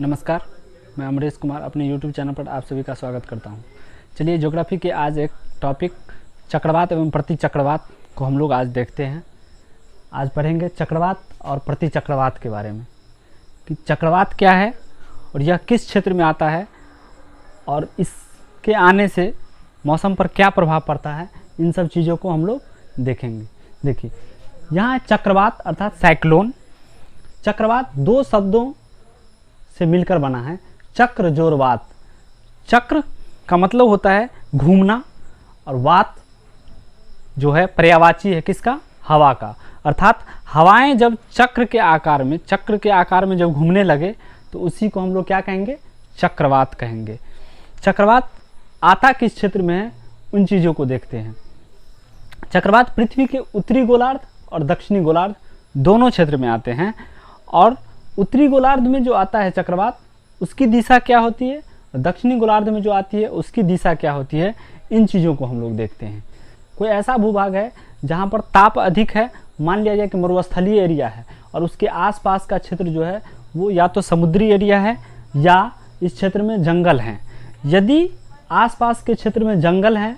नमस्कार, मैं अमरेश कुमार अपने YouTube चैनल पर आप सभी का स्वागत करता हूं। चलिए, ज्योग्राफी के आज एक टॉपिक चक्रवात एवं प्रतिचक्रवात को हम लोग आज देखते हैं। आज पढ़ेंगे चक्रवात और प्रतिचक्रवात के बारे में कि चक्रवात क्या है और यह किस क्षेत्र में आता है और इसके आने से मौसम पर क्या प्रभाव पड़ता है। इन सब चीज़ों को हम लोग देखेंगे। देखिए, यहाँ चक्रवात अर्थात साइक्लोन। चक्रवात दो शब्दों से मिलकर बना है, चक्र जोर वात। चक्र का मतलब होता है घूमना और वात जो है पर्यायवाची है किसका? हवा का। अर्थात हवाएं जब चक्र के आकार में जब घूमने लगे तो उसी को हम लोग क्या कहेंगे? चक्रवात कहेंगे। चक्रवात आता किस क्षेत्र में है, उन चीज़ों को देखते हैं। चक्रवात पृथ्वी के उत्तरी गोलार्ध और दक्षिणी गोलार्ध दोनों क्षेत्र में आते हैं। और उत्तरी गोलार्ध में जो आता है चक्रवात, उसकी दिशा क्या होती है, दक्षिणी गोलार्ध में जो आती है उसकी दिशा क्या होती है, इन चीज़ों को हम लोग देखते हैं। कोई ऐसा भूभाग है जहाँ पर ताप अधिक है, मान लिया जाए कि मरुस्थलीय एरिया है और उसके आसपास का क्षेत्र जो है वो या तो समुद्री एरिया है या इस क्षेत्र में जंगल हैं। यदि आसपास के क्षेत्र में जंगल है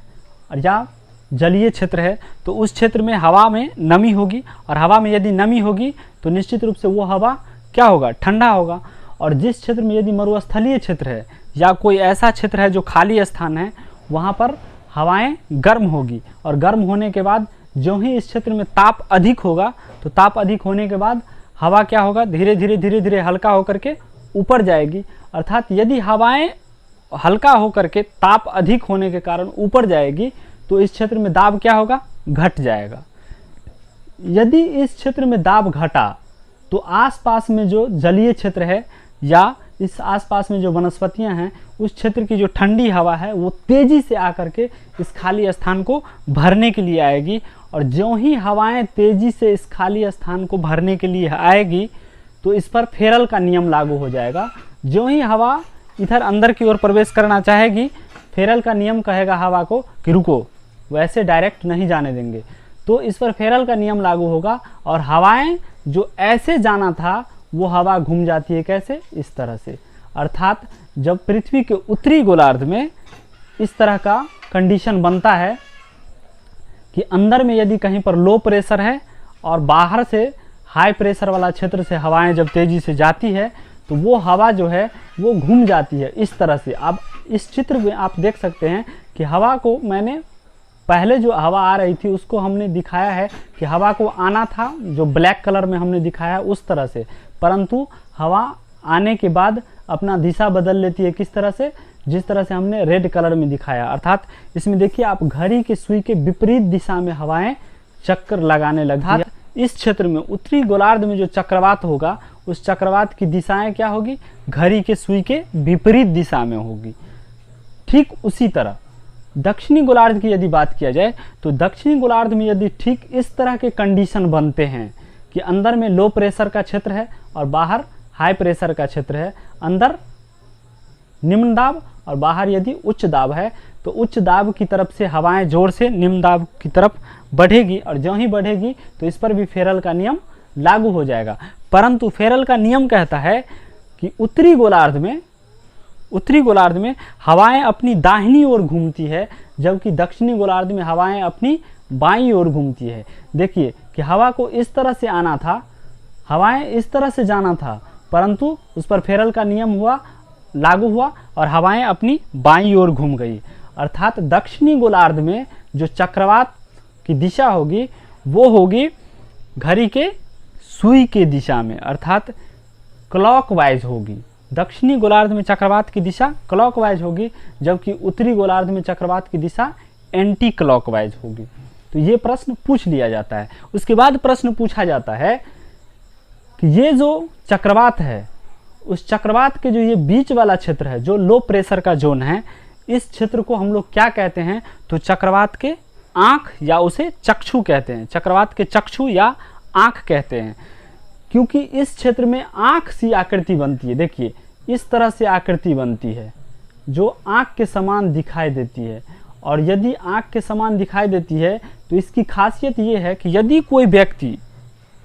या जलीय क्षेत्र है तो उस क्षेत्र में हवा में नमी होगी, और हवा में यदि नमी होगी तो निश्चित रूप से वो हवा क्या होगा? ठंडा होगा। और जिस क्षेत्र में यदि मरुस्थलीय क्षेत्र है या कोई ऐसा क्षेत्र है जो खाली स्थान है, वहाँ पर हवाएं गर्म होगी, और गर्म होने के बाद जो ही इस क्षेत्र में ताप अधिक होगा तो ताप अधिक होने के बाद हवा क्या होगा? धीरे धीरे हल्का होकर के ऊपर जाएगी। अर्थात यदि हवाएं हल्का होकर के ताप अधिक होने के कारण ऊपर जाएगी तो इस क्षेत्र में दाब क्या होगा? घट जाएगा। यदि इस क्षेत्र में दाब घटा तो आसपास में जो जलीय क्षेत्र है या इस आसपास में जो वनस्पतियां हैं उस क्षेत्र की जो ठंडी हवा है वो तेजी से आकर के इस खाली स्थान को भरने के लिए आएगी। और ज्यों ही हवाएं तेजी से इस खाली स्थान को भरने के लिए आएगी तो इस पर फेरल का नियम लागू हो जाएगा। ज्यों ही हवा इधर अंदर की ओर प्रवेश करना चाहेगी, फेरल का नियम कहेगा हवा को कि रुको, वैसे डायरेक्ट नहीं जाने देंगे। तो इस पर फेरल का नियम लागू होगा और हवाएं जो ऐसे जाना था वो हवा घूम जाती है। कैसे? इस तरह से। अर्थात जब पृथ्वी के उत्तरी गोलार्ध में इस तरह का कंडीशन बनता है कि अंदर में यदि कहीं पर लो प्रेशर है और बाहर से हाई प्रेशर वाला क्षेत्र से हवाएं जब तेजी से जाती है तो वो हवा जो है वो घूम जाती है इस तरह से। अब इस चित्र में आप देख सकते हैं कि हवा को मैंने पहले जो हवा आ रही थी उसको हमने दिखाया है कि हवा को आना था जो ब्लैक कलर में हमने दिखाया उस तरह से, परंतु हवा आने के बाद अपना दिशा बदल लेती है। किस तरह से? जिस तरह से हमने रेड कलर में दिखाया। अर्थात इसमें देखिए आप घड़ी की सुई के विपरीत दिशा में हवाएं चक्कर लगाने लगती है। इस क्षेत्र में उत्तरी गोलार्ध में जो चक्रवात होगा उस चक्रवात की दिशाएं क्या होगी? घड़ी के सुई के विपरीत दिशा में होगी। ठीक उसी तरह दक्षिणी गोलार्ध की यदि बात किया जाए तो दक्षिणी गोलार्ध में यदि ठीक इस तरह के कंडीशन बनते हैं कि अंदर में लो प्रेशर का क्षेत्र है और बाहर हाई प्रेशर का क्षेत्र है, अंदर निम्न दाब और बाहर यदि उच्च दाब है, तो उच्च दाब की तरफ से हवाएं जोर से निम्न दाब की तरफ बढ़ेगी और ज्यों ही बढ़ेगी तो इस पर भी फेरल का नियम लागू हो जाएगा। परंतु फेरल का नियम कहता है कि उत्तरी गोलार्ध में हवाएं अपनी दाहिनी ओर घूमती है, जबकि दक्षिणी गोलार्ध में हवाएं अपनी बाईं ओर घूमती है। देखिए कि हवा को इस तरह से आना था, हवाएं इस तरह से जाना था, परंतु उस पर फेरल का नियम लागू हुआ और हवाएं अपनी बाईं ओर घूम गई। अर्थात दक्षिणी गोलार्ध में जो चक्रवात की दिशा होगी वो होगी घड़ी के सुई के दिशा में, अर्थात क्लॉकवाइज होगी। दक्षिणी गोलार्ध में चक्रवात की दिशा क्लॉकवाइज होगी, जबकि उत्तरी गोलार्ध में चक्रवात की दिशा एंटी क्लॉकवाइज होगी। तो ये प्रश्न पूछ लिया जाता है। उसके बाद प्रश्न पूछा जाता है कि ये जो चक्रवात है उस चक्रवात के जो ये बीच वाला क्षेत्र है जो लो प्रेशर का जोन है, इस क्षेत्र को हम लोग क्या कहते हैं? तो चक्रवात के आंख या उसे चक्षु कहते हैं। चक्रवात के चक्षु या आंख कहते हैं, क्योंकि इस क्षेत्र में आंख सी आकृति बनती है। देखिए इस तरह से आकृति बनती है जो आंख के समान दिखाई देती है। और यदि आंख के समान दिखाई देती है तो इसकी खासियत ये है कि यदि कोई व्यक्ति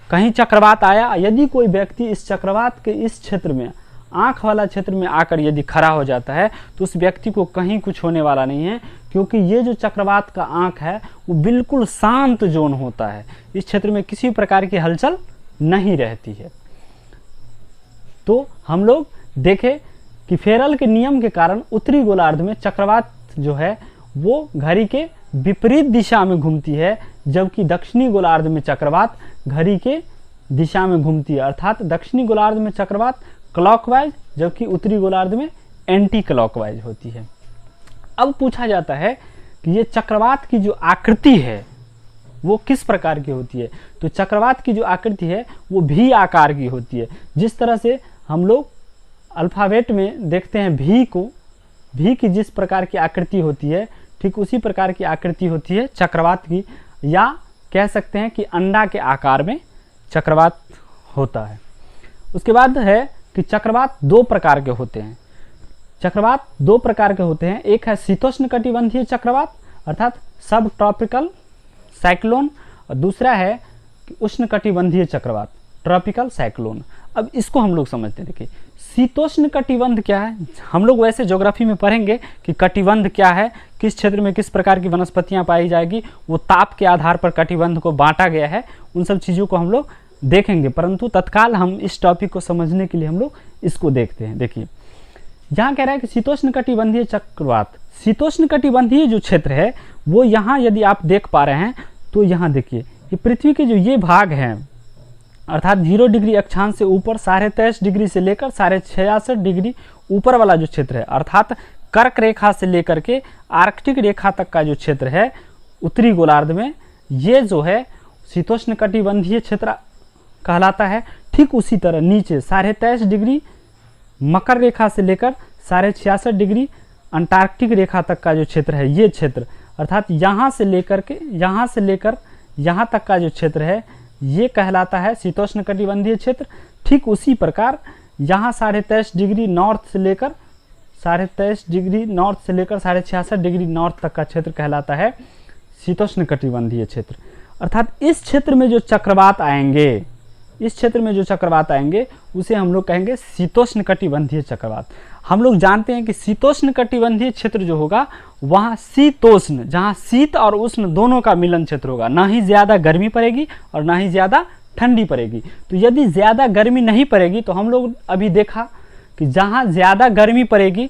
कहीं चक्रवात आया, यदि कोई व्यक्ति इस चक्रवात के इस क्षेत्र में आँख वाला क्षेत्र में आकर यदि खड़ा हो जाता है तो उस व्यक्ति को कहीं कुछ होने वाला नहीं है, क्योंकि ये जो चक्रवात का आँख है वो बिल्कुल शांत जोन होता है। इस क्षेत्र में किसी प्रकार की हलचल नहीं रहती है। तो हम लोग देखें कि फेरल के नियम के कारण उत्तरी गोलार्ध में चक्रवात जो है वो घड़ी के विपरीत दिशा में घूमती है, जबकि दक्षिणी गोलार्ध में चक्रवात घड़ी के दिशा में घूमती है। अर्थात दक्षिणी गोलार्ध में चक्रवात क्लॉकवाइज, जबकि उत्तरी गोलार्ध में एंटी क्लॉकवाइज होती है। अब पूछा जाता है कि ये चक्रवात की जो आकृति है वो किस प्रकार की होती है। तो चक्रवात की जो आकृति है वो भी आकार की होती है। जिस तरह से हम लोग अल्फ़ाबेट में देखते हैं भी को, भी की जिस प्रकार की आकृति होती है ठीक उसी प्रकार की आकृति होती है चक्रवात की, या कह सकते हैं कि अंडा के आकार में चक्रवात होता है। उसके बाद है कि चक्रवात दो प्रकार के होते हैं। चक्रवात दो प्रकार के होते हैं, एक है शीतोष्ण कटिबंधीय चक्रवात अर्थात सब ट्रॉपिकल साइक्लोन, और दूसरा है कि उष्ण कटिबंधीय चक्रवात ट्रॉपिकल साइक्लोन। अब इसको हम लोग समझते हैं। देखिए शीतोष्ण कटिबंध क्या है, हम लोग वैसे ज्योग्राफी में पढ़ेंगे कि कटिबंध क्या है, किस क्षेत्र में किस प्रकार की वनस्पतियां पाई जाएगी, वो ताप के आधार पर कटिबंध को बांटा गया है, उन सब चीज़ों को हम लोग देखेंगे। परंतु तत्काल हम इस टॉपिक को समझने के लिए हम लोग इसको देखते हैं। देखिए यहाँ कह रहा है कि शीतोष्ण कटिबंधीय चक्रवात, शीतोष्ण कटिबंधीय जो क्षेत्र है वो यहाँ यदि आप देख पा रहे हैं तो यहाँ देखिए कि पृथ्वी के जो ये भाग हैं अर्थात 0 डिग्री अक्षांश से ऊपर 23.5 डिग्री से लेकर 66.5 डिग्री ऊपर वाला जो क्षेत्र है अर्थात कर्क रेखा से लेकर के आर्कटिक रेखा तक का जो क्षेत्र है उत्तरी गोलार्ध में, ये जो है शीतोष्ण कटिबंधीय क्षेत्र कहलाता है। ठीक उसी तरह नीचे 23.5 डिग्री मकर रेखा से लेकर 66.5 डिग्री अंटार्कटिक रेखा तक का जो क्षेत्र है, ये क्षेत्र अर्थात यहाँ से लेकर यहाँ तक का जो क्षेत्र है ये कहलाता है शीतोष्ण कटिबंधीय क्षेत्र। ठीक उसी प्रकार यहाँ 23.5 डिग्री नॉर्थ से लेकर 66.5 डिग्री नॉर्थ तक का क्षेत्र कहलाता है शीतोष्ण कटिबंधीय क्षेत्र। अर्थात इस क्षेत्र में जो चक्रवात आएंगे उसे हम लोग कहेंगे शीतोष्ण कटिबंधीय चक्रवात। हम लोग जानते हैं कि शीतोष्ण कटिबंधीय क्षेत्र जो होगा वहाँ शीतोष्ण, जहाँ शीत और उष्ण दोनों का मिलन क्षेत्र होगा, ना ही ज़्यादा गर्मी पड़ेगी और ना ही ज़्यादा ठंडी पड़ेगी। तो यदि ज़्यादा गर्मी नहीं पड़ेगी तो हम लोग अभी देखा कि जहाँ ज़्यादा गर्मी पड़ेगी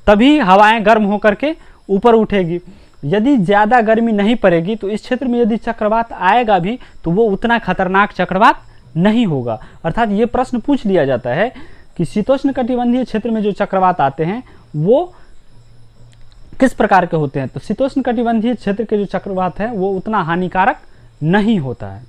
तभी हवाएं गर्म होकर के ऊपर उठेगी। यदि ज़्यादा गर्मी नहीं पड़ेगी तो इस क्षेत्र में यदि चक्रवात आएगा भी तो वो उतना खतरनाक चक्रवात नहीं होगा। अर्थात ये प्रश्न पूछ लिया जाता है कि शीतोष्ण कटिबंधीय क्षेत्र में जो चक्रवात आते हैं वो किस प्रकार के होते हैं। तो शीतोष्ण कटिबंधीय क्षेत्र के जो चक्रवात है वो उतना हानिकारक नहीं होता है।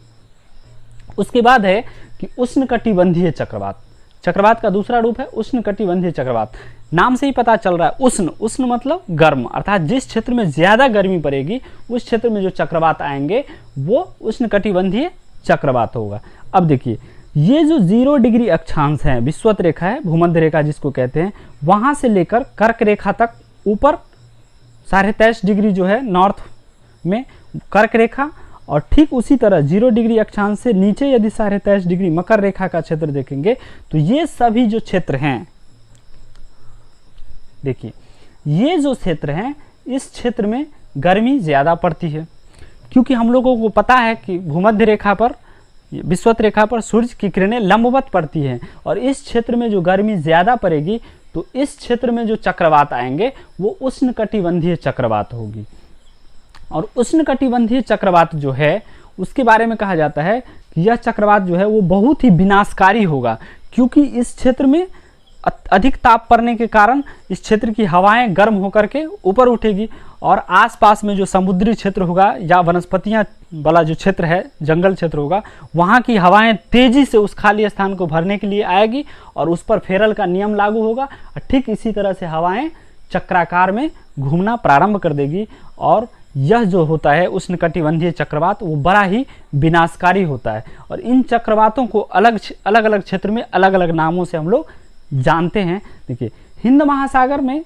उसके बाद है कि उष्ण कटिबंधीय चक्रवात, चक्रवात का दूसरा रूप है उष्ण कटिबंधीय चक्रवात। नाम से ही पता चल रहा है उष्ण मतलब गर्म, अर्थात जिस क्षेत्र में ज़्यादा गर्मी पड़ेगी उस क्षेत्र में जो चक्रवात आएंगे वो उष्ण कटिबंधीय चक्रवात होगा। अब देखिए ये जो 0 डिग्री अक्षांश है, विषुवत रेखा है, भूमध्य रेखा जिसको कहते हैं, वहाँ से लेकर कर्क रेखा तक ऊपर 23.5 डिग्री जो है नॉर्थ में कर्क रेखा, और ठीक उसी तरह 0 डिग्री अक्षांश से नीचे यदि 23.5 डिग्री मकर रेखा का क्षेत्र देखेंगे तो ये सभी जो क्षेत्र हैं, देखिए ये जो क्षेत्र हैं इस क्षेत्र में गर्मी ज़्यादा पड़ती है, क्योंकि हम लोगों को पता है कि भूमध्य रेखा पर, विषुवत रेखा पर सूर्य की किरणें लंबवत पड़ती हैं, और इस क्षेत्र में जो गर्मी ज़्यादा पड़ेगी तो इस क्षेत्र में जो चक्रवात आएंगे वो उष्ण कटिबंधीय चक्रवात होगी। और उष्ण कटिबंधीय चक्रवात जो है उसके बारे में कहा जाता है कि यह चक्रवात जो है वो बहुत ही विनाशकारी होगा, क्योंकि इस क्षेत्र में अधिक ताप पड़ने के कारण इस क्षेत्र की हवाएं गर्म होकर के ऊपर उठेगी, और आसपास में जो समुद्री क्षेत्र होगा या वनस्पतियां वाला जो क्षेत्र है, जंगल क्षेत्र होगा, वहाँ की हवाएं तेज़ी से उस खाली स्थान को भरने के लिए आएगी और उस पर फेरल का नियम लागू होगा, और ठीक इसी तरह से हवाएं चक्राकार में घूमना प्रारंभ कर देगी। और यह जो होता है उष्ण कटिबंधीय चक्रवात वो बड़ा ही विनाशकारी होता है, और इन चक्रवातों को अलग अलग क्षेत्र में अलग अलग नामों से हम लोग जानते हैं। देखिए हिंद महासागर में,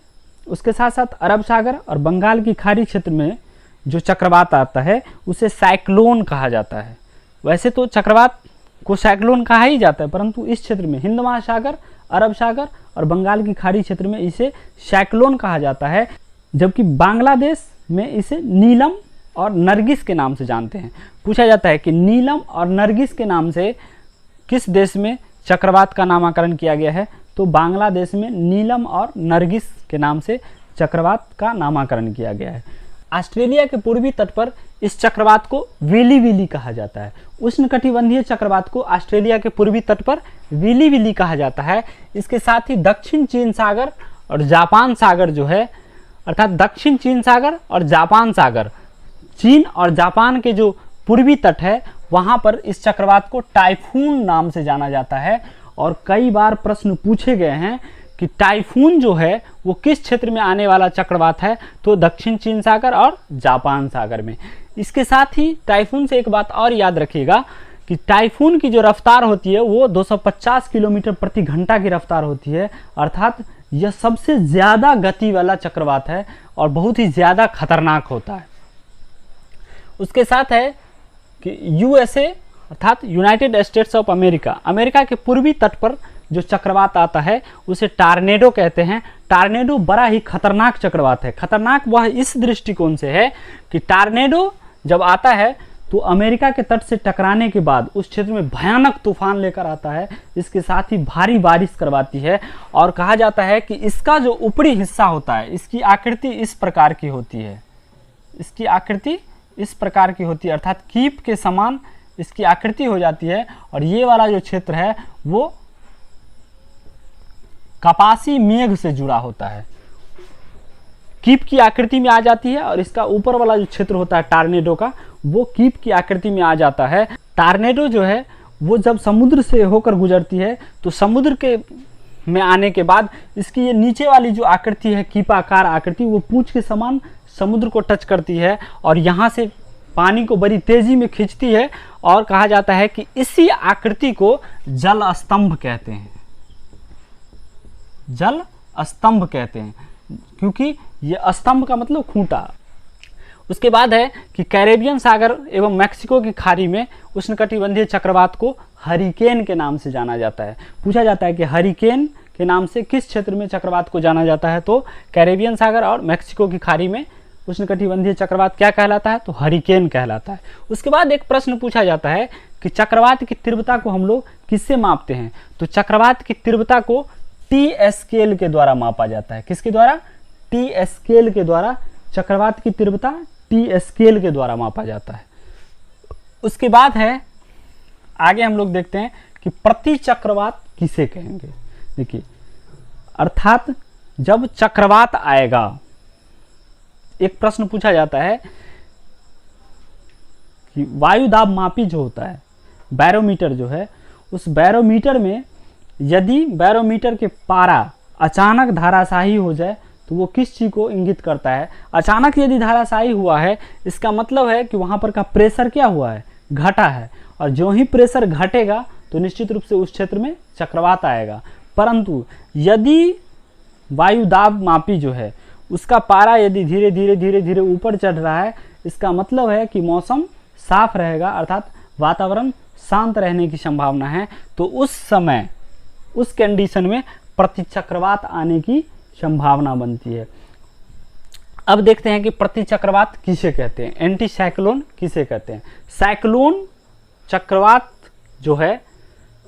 उसके साथ साथ अरब सागर और बंगाल की खाड़ी क्षेत्र में जो चक्रवात आता है उसे साइक्लोन कहा जाता है। वैसे तो चक्रवात को साइक्लोन कहा ही जाता है, परंतु इस क्षेत्र में हिंद महासागर, अरब सागर और बंगाल की खाड़ी क्षेत्र में इसे साइक्लोन कहा जाता है, जबकि बांग्लादेश में इसे नीलम और नरगिस के नाम से जानते हैं। पूछा जाता है कि नीलम और नरगिस के नाम से किस देश में चक्रवात का नामकरण किया गया है, तो बांग्लादेश में नीलम और नरगिस के नाम से चक्रवात का नामकरण किया गया है। ऑस्ट्रेलिया के पूर्वी तट पर इस चक्रवात को विली विली कहा जाता है। उष्णकटिबंधीय चक्रवात को ऑस्ट्रेलिया के पूर्वी तट पर विली विली कहा जाता है। इसके साथ ही दक्षिण चीन सागर और जापान सागर जो है, अर्थात दक्षिण चीन सागर और जापान सागर, चीन और जापान के जो पूर्वी तट है वहाँ पर इस चक्रवात को टाइफून नाम से जाना जाता है। और कई बार प्रश्न पूछे गए हैं कि टाइफून जो है वो किस क्षेत्र में आने वाला चक्रवात है, तो दक्षिण चीन सागर और जापान सागर में। इसके साथ ही टाइफून से एक बात और याद रखिएगा कि टाइफून की जो रफ्तार होती है वो 250 किलोमीटर प्रति घंटा की रफ्तार होती है, अर्थात यह सबसे ज़्यादा गति वाला चक्रवात है और बहुत ही ज़्यादा खतरनाक होता है। उसके साथ है कि यूएसए अर्थात United states of America, America के पूर्वी तट पर जो चक्रवात आता है उसे टार्नेडो कहते हैं। टार्नेडो बड़ा ही खतरनाक चक्रवात है। खतरनाक वह इस दृष्टिकोण से है कि टार्नेडो जब आता है तो अमेरिका के तट से टकराने के बाद उस क्षेत्र में भयानक तूफान लेकर आता है, इसके साथ ही भारी बारिश करवाती है। और कहा जाता है कि इसका जो ऊपरी हिस्सा होता है, इसकी आकृति इस प्रकार की होती है, इसकी आकृति इस प्रकार की होती है, अर्थात कीप के समान इसकी आकृति हो जाती है। और ये वाला जो क्षेत्र है वो कपासी मेघ से जुड़ा होता है, कीप की आकृति में आ जाती है। और इसका ऊपर वाला जो क्षेत्र होता है टार्नेडो का, वो कीप की आकृति में आ जाता है। टार्नेडो जो है वो जब समुद्र से होकर गुजरती है तो समुद्र के में आने के बाद इसकी ये नीचे वाली जो आकृति है, कीपाकार आकृति, वो पूंछ के समान समुद्र को टच करती है और यहाँ से पानी को बड़ी तेजी में खींचती है। और कहा जाता है कि इसी आकृति को जल स्तंभ कहते हैं, जल स्तंभ कहते हैं, क्योंकि ये स्तंभ का मतलब खूंटा। उसके बाद है कि कैरेबियन सागर एवं मैक्सिको की खाड़ी में उष्णकटिबंधीय चक्रवात को हरिकेन के नाम से जाना जाता है। पूछा जाता है कि हरिकेन के नाम से किस क्षेत्र में चक्रवात को जाना जाता है, तो कैरेबियन सागर और मैक्सिको की खाड़ी में उष्णकटिबंधीय चक्रवात क्या कहलाता है, तो हरिकेन कहलाता है। उसके बाद एक प्रश्न पूछा जाता है कि चक्रवात की तीव्रता को हम लोग किससे मापते हैं, तो चक्रवात की तीव्रता को टी स्केल के द्वारा मापा जाता है। किसके द्वारा, टी स्केल के द्वारा चक्रवात की तीव्रता टी स्केल के द्वारा मापा जाता है। उसके बाद है आगे हम लोग देखते हैं कि प्रति चक्रवात किसे कहेंगे। देखिए, अर्थात जब चक्रवात आएगा, एक प्रश्न पूछा जाता है कि वायु दाब मापी जो होता है, बैरोमीटर जो है, उस बैरोमीटर में यदि बैरोमीटर के पारा अचानक धाराशाही हो जाए तो वो किस चीज़ को इंगित करता है। अचानक यदि धाराशाही हुआ है, इसका मतलब है कि वहाँ पर का प्रेशर क्या हुआ है, घटा है। और जो ही प्रेशर घटेगा तो निश्चित रूप से उस क्षेत्र में चक्रवात आएगा। परंतु यदि वायु दाब मापी जो है उसका पारा यदि धीरे धीरे धीरे धीरे ऊपर चढ़ रहा है, इसका मतलब है कि मौसम साफ रहेगा, अर्थात वातावरण शांत रहने की संभावना है। तो उस समय उस कंडीशन में प्रतिचक्रवात आने की संभावना बनती है। अब देखते हैं कि प्रतिचक्रवात किसे कहते हैं, एंटी साइक्लोन किसे कहते हैं। साइक्लोन चक्रवात जो है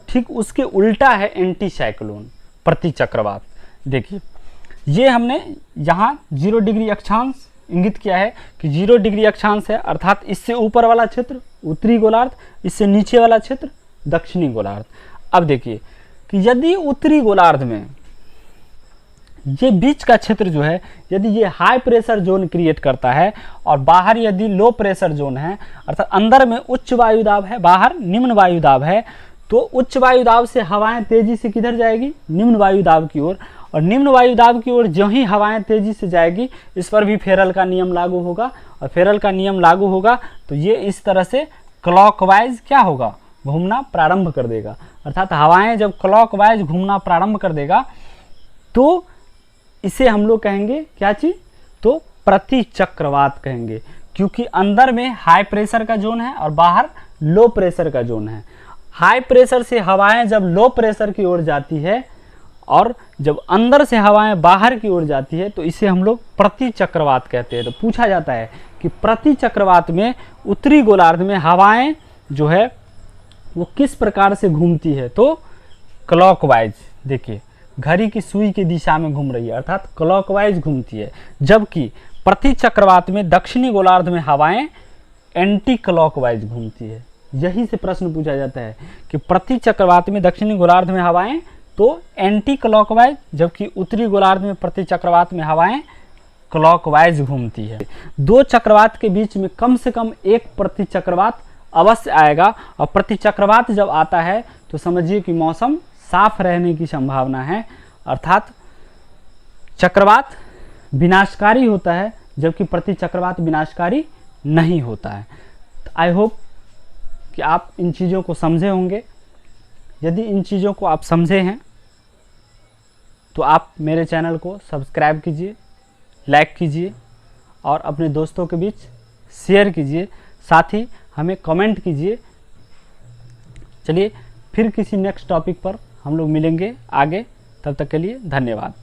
ठीक उसके उल्टा है एंटी साइक्लोन प्रतिचक्रवात। देखिए, ये हमने यहाँ 0 डिग्री अक्षांश इंगित किया है कि 0 डिग्री अक्षांश है, अर्थात इससे ऊपर वाला क्षेत्र उत्तरी गोलार्ध, इससे नीचे वाला क्षेत्र दक्षिणी गोलार्ध। अब देखिए कि यदि उत्तरी गोलार्ध में ये बीच का क्षेत्र जो है, यदि ये हाई प्रेशर जोन क्रिएट करता है और बाहर यदि लो प्रेशर जोन है, अर्थात अंदर में उच्च वायुदाब है, बाहर निम्न वायुदाब है, तो उच्च वायुदाब से हवाएं तेजी से किधर जाएगी, निम्न वायुदाब की ओर। और निम्न वायुदाब की ओर जो ही हवाएं तेजी से जाएगी, इस पर भी फेरल का नियम लागू होगा। और फेरल का नियम लागू होगा तो ये इस तरह से क्लॉकवाइज क्या होगा, घूमना प्रारंभ कर देगा। अर्थात हवाएं जब क्लॉकवाइज घूमना प्रारंभ कर देगा तो इसे हम लोग कहेंगे क्या चीज, तो प्रतिचक्रवात कहेंगे, क्योंकि अंदर में हाई प्रेशर का जोन है और बाहर लो प्रेशर का जोन है। हाई प्रेशर से हवाएं जब लो प्रेशर की ओर जाती है और जब अंदर से हवाएं बाहर की ओर जाती है तो इसे हम लोग प्रति चक्रवात कहते हैं। तो पूछा जाता है कि प्रति चक्रवात में उत्तरी गोलार्ध में हवाएं जो है वो किस प्रकार से घूमती है, तो क्लॉकवाइज, देखिए घड़ी की सुई की दिशा में घूम रही है, अर्थात क्लॉकवाइज घूमती है। जबकि प्रति चक्रवात में दक्षिणी गोलार्ध में हवाएं एंटी क्लॉकवाइज घूमती है। यही से प्रश्न पूछा जाता है कि प्रति चक्रवात में दक्षिणी गोलार्ध में हवाएं तो एंटी क्लॉकवाइज, जबकि उत्तरी गोलार्ध में प्रति चक्रवात में हवाएं क्लॉकवाइज घूमती है। दो चक्रवात के बीच में कम से कम एक प्रति चक्रवात अवश्य आएगा, और प्रति चक्रवात जब आता है तो समझिए कि मौसम साफ रहने की संभावना है, अर्थात चक्रवात विनाशकारी होता है जबकि प्रति चक्रवात विनाशकारी नहीं होता है। आई होप कि आप इन चीज़ों को समझे होंगे। यदि इन चीज़ों को आप समझे हैं तो आप मेरे चैनल को सब्सक्राइब कीजिए, लाइक कीजिए और अपने दोस्तों के बीच शेयर कीजिए, साथ ही हमें कमेंट कीजिए। चलिए फिर किसी नेक्स्ट टॉपिक पर हम लोग मिलेंगे आगे, तब तक के लिए धन्यवाद।